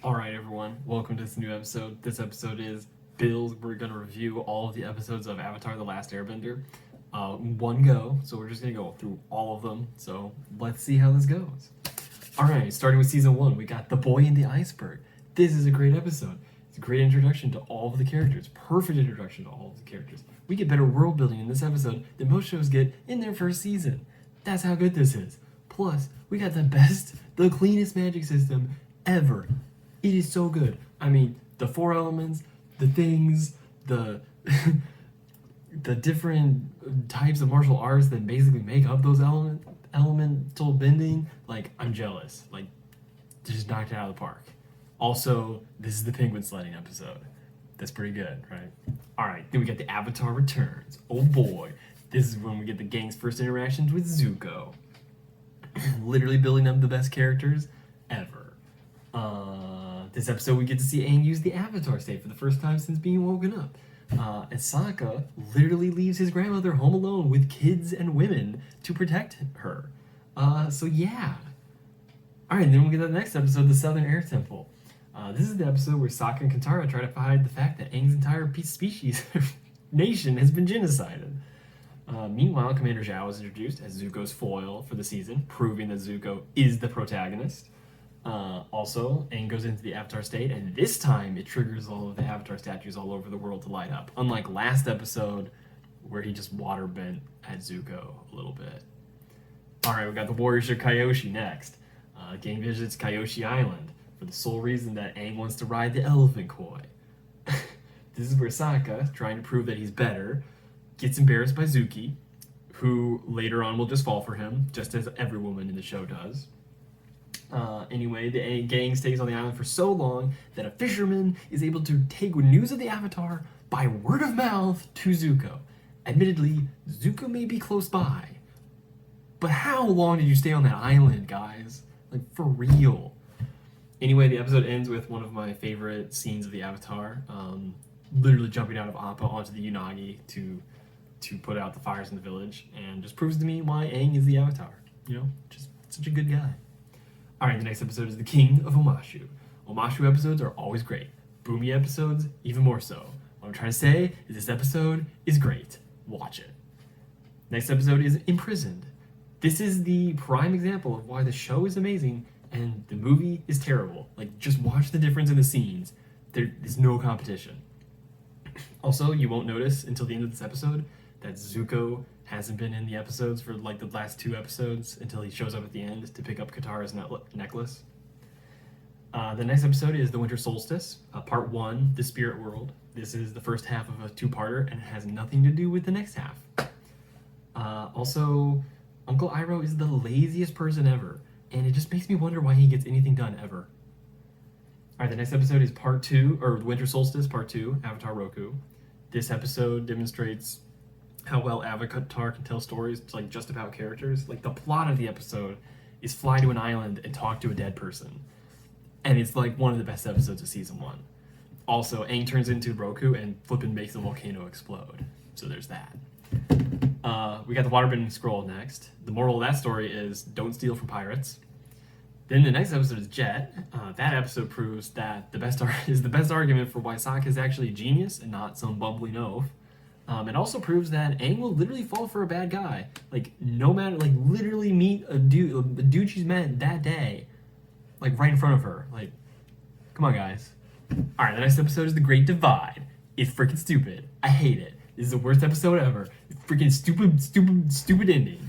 Alright everyone, welcome to this new episode. This episode is Bills. We're going to review all of the episodes of Avatar: The Last Airbender. One go, so we're just going to go through all of them. So let's see how this goes. Alright, starting with Season 1, we got The Boy in the Iceberg. This is a great episode. It's a great introduction to all of the characters. Perfect introduction to all of the characters. We get better world building in this episode than most shows get in their first season. That's how good this is. Plus, we got the cleanest magic system ever. It is so good. I mean, the four elements, the things, the the different types of martial arts that basically make up those elemental bending. Like, I'm jealous. Like, just knocked it out of the park. Also, this is the penguin sledding episode. That's pretty good, right? All right, then we get the Avatar Returns. Oh boy, this is when we get the gang's first interactions with Zuko. Literally building up the best characters ever. This episode, we get to see Aang use the Avatar state for the first time since being woken up. And Sokka literally leaves his grandmother home alone with kids and women to protect her. So yeah. Alright, then we get to the next episode, the Southern Air Temple. This is the episode where Sokka and Katara try to hide the fact that Aang's entire species, nation, has been genocided. Meanwhile, Commander Zhao is introduced as Zuko's foil for the season, proving that Zuko is the protagonist. Also, Aang goes into the Avatar state, and this time it triggers all of the Avatar statues all over the world to light up. Unlike last episode, where he just water bent at Zuko a little bit. Alright, we got the Warriors of Kaioshi next. Gang visits Kaioshi Island for the sole reason that Aang wants to ride the elephant koi. This is where Sokka, trying to prove that he's better, gets embarrassed by Zuki, who later on will just fall for him, just as every woman in the show does. Anyway, the gang stays on the island for so long that a fisherman is able to take news of the Avatar by word of mouth to Zuko. Admittedly, Zuko may be close by. But how long did you stay on that island, guys? Like, for real. Anyway, the episode ends with one of my favorite scenes of the Avatar. Literally jumping out of Appa onto the Unagi to put out the fires in the village. And just proves to me why Aang is the Avatar. You know, just such a good guy. Alright, the next episode is The King of Omashu. Omashu episodes are always great. Boomy episodes, even more so. What I'm trying to say is this episode is great. Watch it. Next episode is Imprisoned. This is the prime example of why the show is amazing and the movie is terrible. Like, just watch the difference in the scenes. There is no competition. Also, you won't notice until the end of this episode that Zuko hasn't been in the episodes for like the last two episodes until he shows up at the end to pick up Katara's necklace. The next episode is The Winter Solstice, Part 1, The Spirit World. This is the first half of a two-parter and it has nothing to do with the next half. Also, Uncle Iroh is the laziest person ever, and it just makes me wonder why he gets anything done ever. Alright, the next episode is Part 2, or Winter Solstice, Part 2, Avatar Roku. This episode demonstrates how well Avatar can tell stories like just about characters. Like, the plot of the episode is fly to an island and talk to a dead person. And it's like one of the best episodes of Season 1. Also, Aang turns into Roku and flippin' makes the volcano explode. So there's that. We got the waterbending scroll next. The moral of that story is don't steal from pirates. Then the next episode is Jet. That episode proves that the best argument for why Sokka is actually a genius and not some bumbling oaf. It also proves that Aang will literally fall for a bad guy. Like, no matter, like, literally meet a dude she's met that day, like, right in front of her. Like, come on, guys. Alright, the next episode is The Great Divide. It's freaking stupid. I hate it. This is the worst episode ever. It's freaking stupid ending.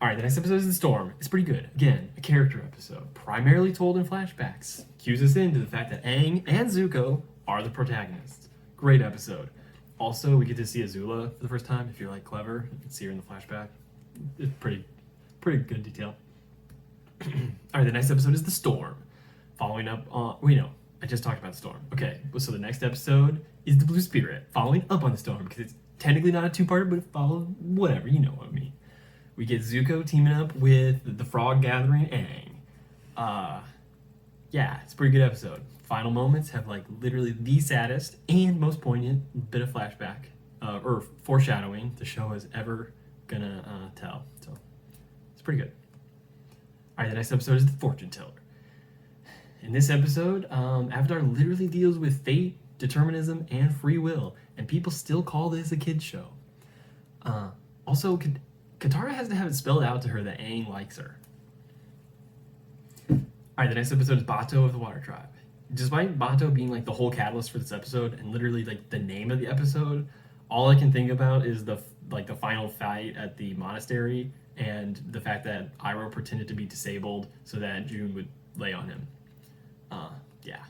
Alright, the next episode is The Storm. It's pretty good. Again, a character episode, primarily told in flashbacks. Cues us into the fact that Aang and Zuko are the protagonists. Great episode. Also, we get to see Azula for the first time. If you're like clever, you can see her in the flashback. It's pretty good detail. Alright, the next episode is The Storm. Following up on... I just talked about The Storm. Okay, so the next episode is The Blue Spirit. Following up on The Storm, because it's technically not a two-parter, but it follows... whatever, you know what I mean. We get Zuko teaming up with the Frog Gathering Aang. Yeah, it's a pretty good episode. Final moments have like literally the saddest and most poignant bit of flashback or foreshadowing the show is ever gonna tell. So it's pretty good. All right, the next episode is The Fortune Teller. In this episode, Avatar literally deals with fate, determinism, and free will, and people still call this a kid's show. Also, Katara has to have it spelled out to her that Aang likes her. Alright, the next episode is Bato of the Water Tribe. Despite Bato being like the whole catalyst for this episode and literally like the name of the episode, all I can think about is the final fight at the monastery and the fact that Iroh pretended to be disabled so that June would lay on him. Yeah.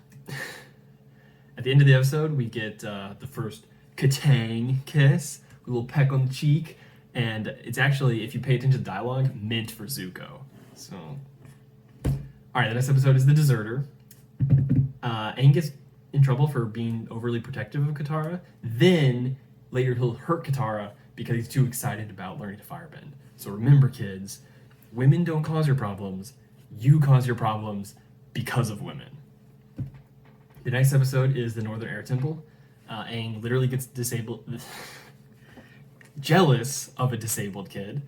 At the end of the episode, we get the first Katang kiss, a little peck on the cheek, and it's actually, if you pay attention to the dialogue, meant for Zuko. So, alright, the next episode is The Deserter. Aang gets in trouble for being overly protective of Katara. Then, later he'll hurt Katara because he's too excited about learning to firebend. So remember, kids, women don't cause your problems. You cause your problems because of women. The next episode is the Northern Air Temple. Aang literally gets jealous of a disabled kid.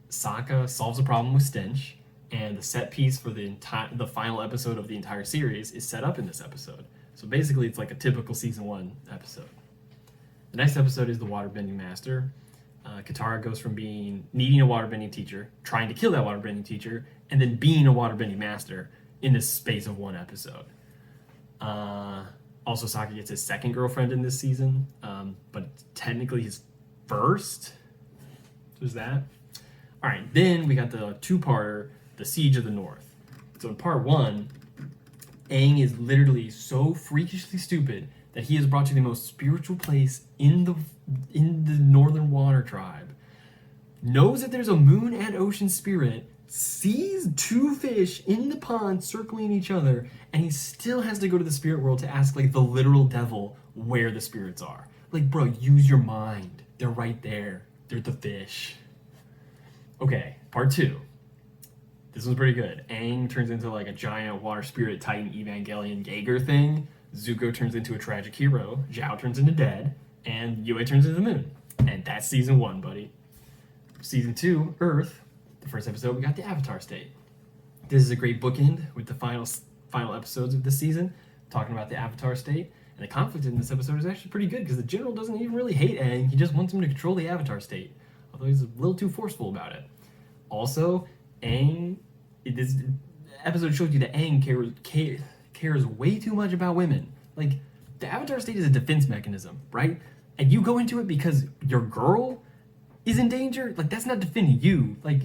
Sokka solves a problem with stench, and the set piece for the final episode of the entire series is set up in this episode. So basically, it's like a typical season 1 episode. The next episode is the Waterbending Master. Katara goes from needing a waterbending teacher, trying to kill that waterbending teacher, and then being a waterbending master in the space of 1 episode. Also, Sokka gets his second girlfriend in this season, but technically his first. Who's that? All right, then we got the 2-parter, The Siege of the North. So in part 1, Aang is literally so freakishly stupid that he is brought to the most spiritual place in the Northern Water Tribe, knows that there's a moon and ocean spirit, sees 2 fish in the pond circling each other, and he still has to go to the spirit world to ask like the literal devil where the spirits are. Like, bro, use your mind. They're right there. They're the fish. Okay, part 2. This was pretty good. Aang turns into like a giant water spirit titan Evangelion Jaeger thing. Zuko turns into a tragic hero. Zhao turns into dead. And Yue turns into the moon. And that's season 1, buddy. Season 2, Earth. The first episode, we got the Avatar State. This is a great bookend with the final episodes of this season, talking about the Avatar State. And the conflict in this episode is actually pretty good because the general doesn't even really hate Aang. He just wants him to control the Avatar State, although he's a little too forceful about it. Also, this episode shows you that Aang cares way too much about women. Like, the Avatar State is a defense mechanism, right? And you go into it because your girl is in danger? Like, that's not defending you. Like,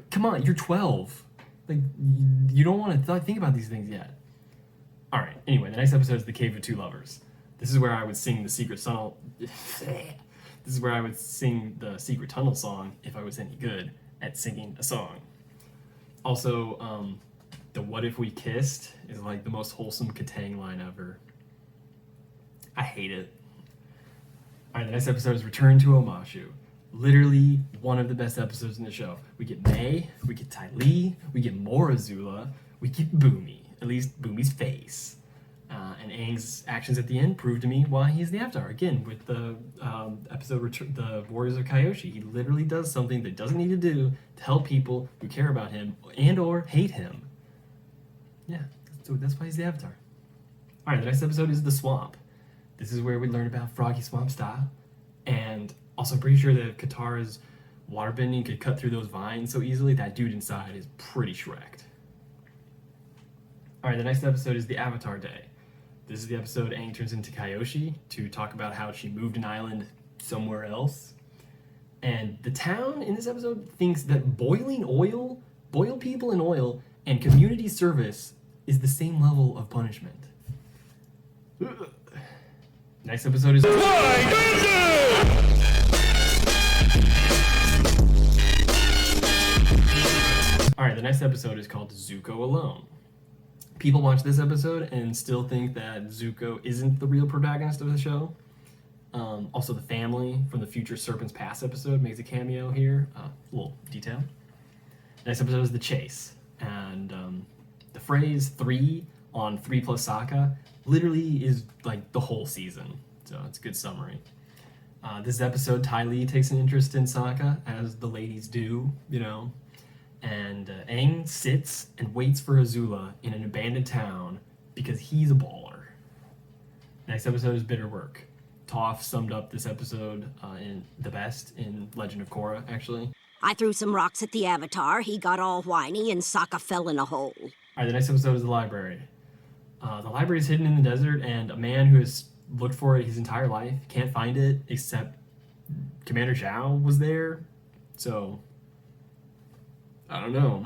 come on, you're 12. Like, you don't want to think about these things yet. Alright, anyway, the next episode is The Cave of Two Lovers. This is where I would sing the Secret Tunnel... This is where I would sing the Secret Tunnel song if I was any good at singing a song. Also, the What If We Kissed is like the most wholesome Katang line ever. I hate it. Alright, the next episode is Return to Omashu. Literally one of the best episodes in the show. We get May, we get Ty Lee, we get more Azula, we get Boomy. At least Boomy's face. And Aang's actions at the end prove to me why he's the Avatar. Again, with the episode The Warriors of Kaioshi, he literally does something that doesn't need to do to help people who care about him and or hate him. Yeah, so that's why he's the Avatar. Alright, the next episode is The Swamp. This is where we learn about Froggy Swamp style. And also, I'm pretty sure that Katara's waterbending could cut through those vines so easily. That dude inside is pretty shreked. Alright, the next episode is The Avatar Day. This is the episode Aang turns into Kaioshi to talk about how she moved an island somewhere else. And the town in this episode thinks that boil people in oil, and community service is the same level of punishment. Ugh. Next episode is... Alright, the next episode is called Zuko Alone. People watch this episode and still think that Zuko isn't the real protagonist of the show. Also, the family from the Future Serpent's Past episode makes a cameo here. Little detail. Next episode is The Chase. And the phrase 3 on 3 plus Sokka literally is like the whole season. So it's a good summary. This episode, Ty Lee takes an interest in Sokka, as the ladies do, you know. And Aang sits and waits for Azula in an abandoned town because he's a baller. Next episode is Bitter Work. Toph summed up this episode in the best in Legend of Korra, actually. I threw some rocks at the Avatar, he got all whiny, and Sokka fell in a hole. Alright, the next episode is the library. The library is hidden in the desert, and a man who has looked for it his entire life can't find it, except Commander Zhao was there. So, I don't know.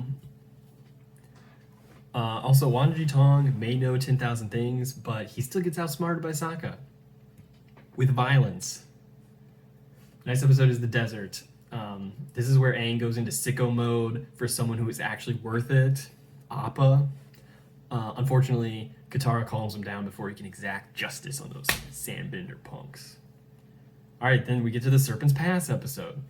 Also, Wan Jitong may know 10,000 things, but he still gets outsmarted by Sokka. With violence. Next episode is the desert. This is where Aang goes into sicko mode for someone who is actually worth it. Appa. Unfortunately, Katara calms him down before he can exact justice on those sandbender punks. Alright, then we get to the Serpent's Pass episode.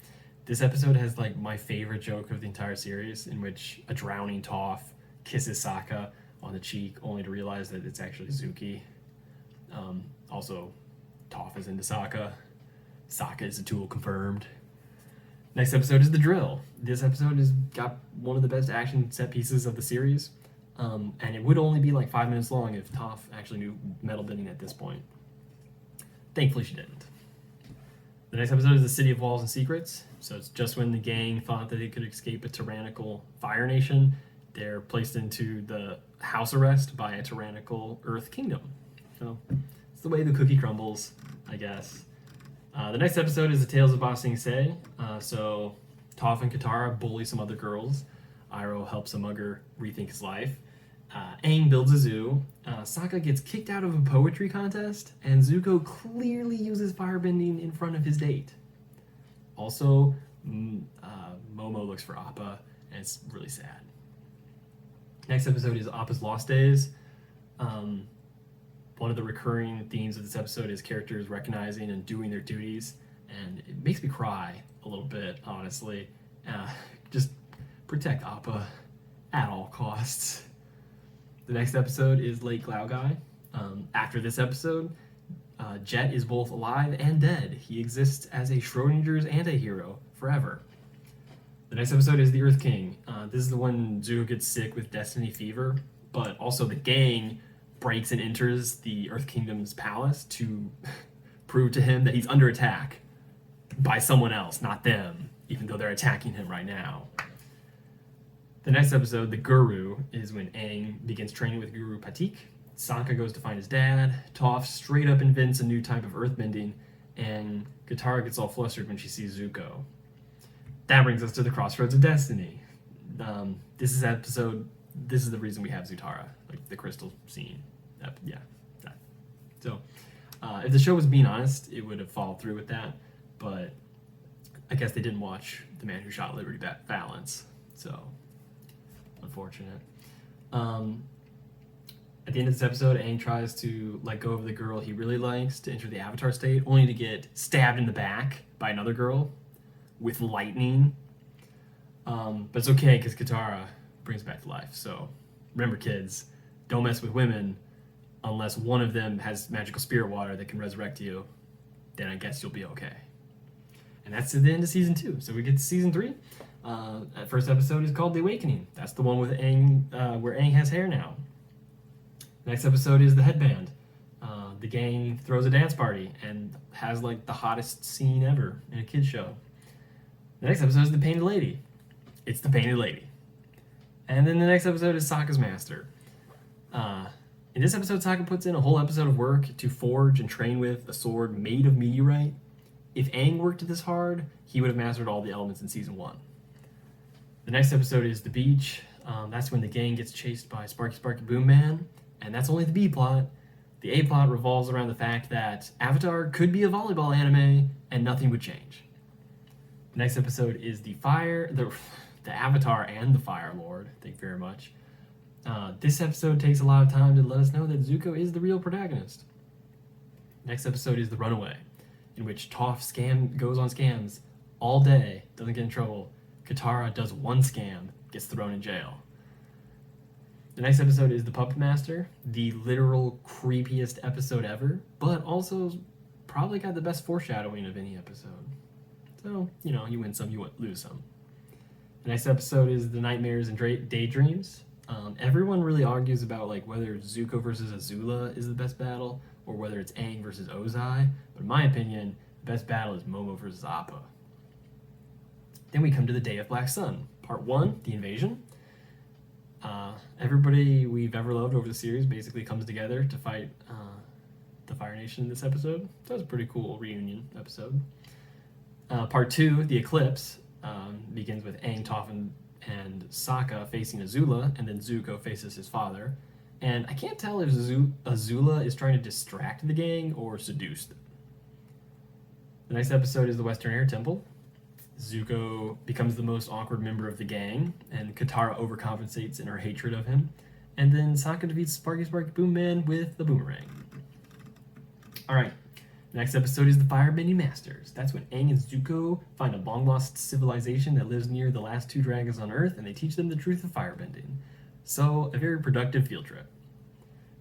This episode has like my favorite joke of the entire series, in which a drowning Toph kisses Sokka on the cheek, only to realize that it's actually Zuki. Also, Toph is into Sokka. Sokka is a tool confirmed. Next episode is The Drill. This episode has got one of the best action set pieces of the series. And it would only be like 5 minutes long if Toph actually knew metal bending at this point. Thankfully she didn't. The next episode is The City of Walls and Secrets. So it's just when the gang thought that they could escape a tyrannical Fire Nation, they're placed into the house arrest by a tyrannical Earth Kingdom. So it's the way the cookie crumbles, I guess. The next episode is The Tales of Ba Sing Se. So Toph and Katara bully some other girls. Iroh helps a mugger rethink his life. Aang builds a zoo. Sokka gets kicked out of a poetry contest, and Zuko clearly uses firebending in front of his date. Also, Momo looks for Appa, and it's really sad. Next episode is Appa's Lost Days. One of the recurring themes of this episode is characters recognizing and doing their duties, and it makes me cry a little bit, honestly. Just protect Appa at all costs. The next episode is Lake Laogai. After this episode, Jet is both alive and dead. He exists as a Schrodinger's anti-hero forever. The next episode is The Earth King. This is the one Zuko gets sick with Destiny Fever, but also the gang breaks and enters the Earth Kingdom's palace to prove to him that he's under attack by someone else, not them, even though they're attacking him right now. The next episode, The Guru, is when Aang begins training with Guru Patik. Sokka goes to find his dad. Toph straight up invents a new type of earthbending, and Katara gets all flustered when she sees Zuko. That brings us to the Crossroads of Destiny. This is the reason we have Zutara, like the crystal scene. That. So, if the show was being honest, it would have followed through with that, but I guess they didn't watch The Man Who Shot Liberty Valance, so unfortunate. At the end of this episode, Aang tries to let go of the girl he really likes to enter the Avatar state, only to get stabbed in the back by another girl with lightning. But it's okay, because Katara brings back to life. So remember, kids, don't mess with women unless one of them has magical spirit water that can resurrect you. Then I guess you'll be okay. And that's the end of season 2. So we get to season 3. That first episode is called The Awakening. That's the one with Aang, where Aang has hair now. Next episode is The Headband. The gang throws a dance party and has like the hottest scene ever in a kid's show. The next episode is The Painted Lady. It's The Painted Lady. And then the next episode is Sokka's Master. In this episode, Sokka puts in a whole episode of work to forge and train with a sword made of meteorite. If Aang worked this hard, he would have mastered all the elements in season 1. The next episode is The Beach. That's when the gang gets chased by Sparky Sparky Boom Man, and that's only the B plot. The A plot revolves around the fact that Avatar could be a volleyball anime, and nothing would change. The next episode is the Avatar and the Fire Lord. Thank you very much. This episode takes a lot of time to let us know that Zuko is the real protagonist. Next episode is The Runaway, in which Toph goes on scams all day, doesn't get in trouble. Katara does one scam, gets thrown in jail. The next episode is The Pup Master, the literal creepiest episode ever, but also probably got the best foreshadowing of any episode. So, you win some, you lose some. The The next episode is the Nightmares and Daydreams. Everyone really argues about like whether Zuko versus Azula is the best battle or whether it's Aang versus Ozai. But in my opinion, the best battle is Momo versus Appa. Then we come to the Day of Black Sun. Part 1, the invasion. Everybody we've ever loved over the series basically comes together to fight the Fire Nation in this episode. That was a pretty cool reunion episode. Part 2, the Eclipse, begins with Aang, Toph, and Sokka facing Azula, and then Zuko faces his father. And I can't tell if Azula is trying to distract the gang or seduce them. The next episode is the Western Air Temple. Zuko becomes the most awkward member of the gang, and Katara overcompensates in her hatred of him. And then Sokka defeats Sparky Boom Man with the boomerang. Alright, next episode is the Firebending Masters. That's when Aang and Zuko find a long-lost civilization that lives near the last 2 dragons on Earth, and they teach them the truth of firebending. So, a very productive field trip.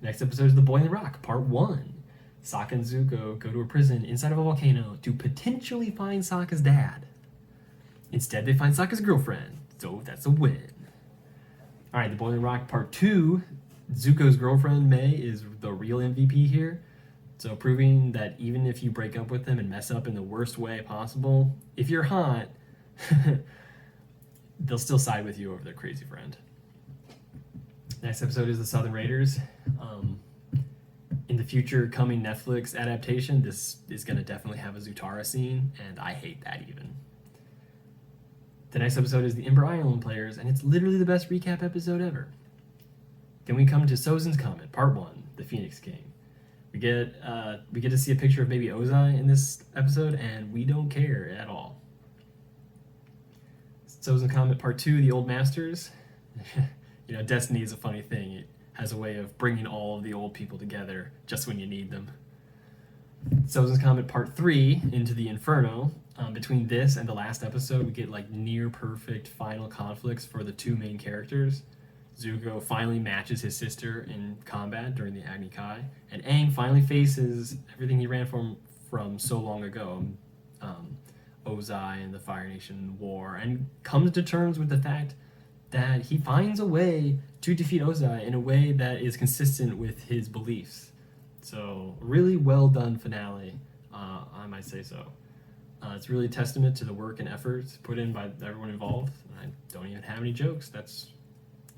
Next episode is the Boiling Rock, Part 1. Sokka and Zuko go to a prison inside of a volcano to potentially find Sokka's dad. Instead, they find Sokka's girlfriend, so that's a win. Alright, the Boiling Rock Part 2. Zuko's girlfriend, May, is the real MVP here. So proving that even if you break up with them and mess up in the worst way possible, if you're hot, they'll still side with you over their crazy friend. Next episode is the Southern Raiders. In the future coming Netflix adaptation, this is going to definitely have a Zutara scene, and I hate that even. The next episode is the Ember Island Players, and it's literally the best recap episode ever. Then we come to Sozin's Comet, Part 1, the Phoenix King. We get to see a picture of baby Ozai in this episode, and we don't care at all. Sozin's Comet, Part 2, the Old Masters. You know, Destiny is a funny thing. It has a way of bringing all of the old people together just when you need them. Sozin's Comet Part 3, Into the Inferno. Between this and the last episode, we get like near perfect final conflicts for the 2 main characters. Zuko finally matches his sister in combat during the Agni Kai, and Aang finally faces everything he ran from so long ago, Ozai and the Fire Nation war, and comes to terms with the fact that he finds a way to defeat Ozai in a way that is consistent with his beliefs. So, really well done finale, I might say so. It's really a testament to the work and effort put in by everyone involved. I don't even have any jokes. That's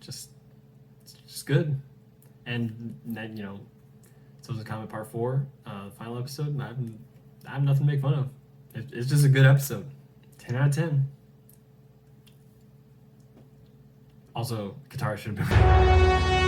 just good. And then, you know, Sozin's Comet Part 4, the final episode, I have nothing to make fun of. It's just a good episode. 10 out of 10. Also, Katara should have been